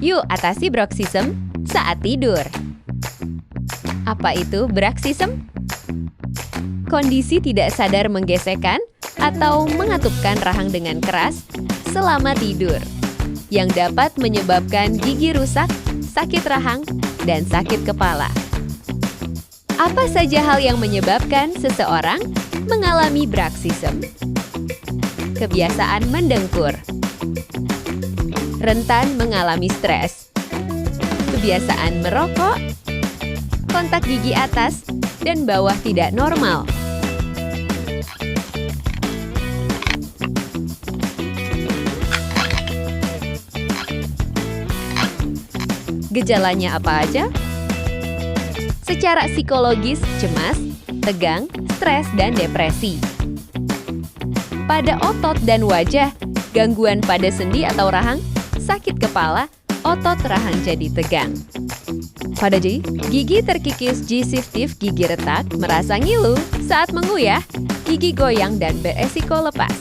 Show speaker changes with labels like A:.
A: Yuk atasi bruxism saat tidur. Apa itu bruxism? Kondisi tidak sadar menggesekkan atau mengatupkan rahang dengan keras selama tidur, yang dapat menyebabkan gigi rusak, sakit rahang, dan sakit kepala. Apa saja hal yang menyebabkan seseorang mengalami bruxism? Kebiasaan mendengkur, rentan mengalami stres, kebiasaan merokok, kontak gigi atas dan bawah tidak normal. Gejalanya apa aja? Secara psikologis, cemas, tegang, stres, dan depresi. Pada otot dan wajah, gangguan pada sendi atau rahang, sakit kepala, otot rahang jadi tegang. Pada gigi terkikis gingivitis, gigi retak, merasa ngilu saat mengunyah, gigi goyang dan beresiko lepas.